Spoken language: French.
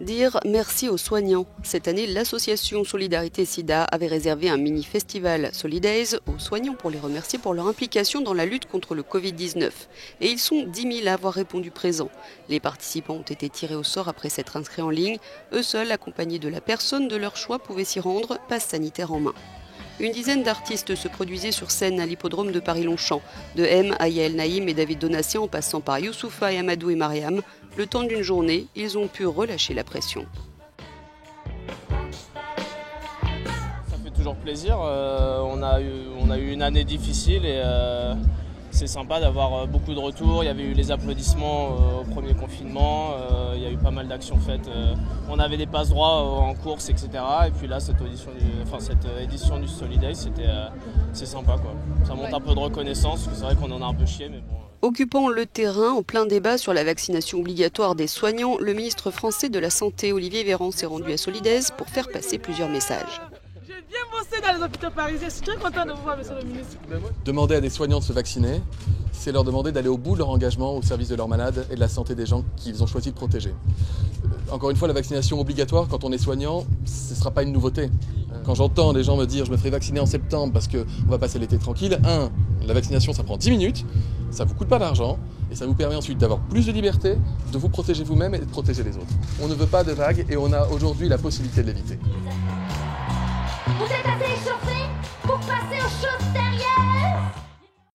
Dire merci aux soignants. Cette année, l'association Solidarité Sida avait réservé un mini-festival Solidays aux soignants pour les remercier pour leur implication dans la lutte contre le Covid-19. Et ils sont 10 000 à avoir répondu présent. Les participants ont été tirés au sort après s'être inscrits en ligne. Eux seuls, accompagnés de la personne de leur choix, pouvaient s'y rendre, passe sanitaire en main. Une dizaine d'artistes se produisaient sur scène à l'hippodrome de Paris-Longchamp. De M à Yael Naïm et David Donatien en passant par Youssoufa et Amadou et Mariam, le temps d'une journée, ils ont pu relâcher la pression. Ça fait toujours plaisir. On a eu une année difficile et c'est sympa d'avoir beaucoup de retours. Il y avait eu les applaudissements au premier confinement, il y a eu pas mal d'actions faites. On avait des passe-droits en course, etc. Et puis là, cette édition du Solidays, c'est sympa, quoi. Ça montre un peu de reconnaissance, parce que c'est vrai qu'on en a un peu chié, mais bon. Occupant le terrain en plein débat sur la vaccination obligatoire des soignants, le ministre français de la Santé, Olivier Véran, s'est rendu à Solidays pour faire passer plusieurs messages. J'ai bien bossé dans les hôpitaux parisiens, je suis très content de vous voir, monsieur le ministre. Demander à des soignants de se vacciner, c'est leur demander d'aller au bout de leur engagement au service de leurs malades et de la santé des gens qu'ils ont choisi de protéger. Encore une fois, la vaccination obligatoire, quand on est soignant, ce ne sera pas une nouveauté. Quand j'entends des gens me dire « je me ferai vacciner en septembre parce qu'on va passer l'été tranquille », la vaccination ça prend 10 minutes, ça ne vous coûte pas d'argent et ça vous permet ensuite d'avoir plus de liberté, de vous protéger vous-même et de protéger les autres. On ne veut pas de vagues et on a aujourd'hui la possibilité de l'éviter. Vous êtes assez échauffé pour passer aux choses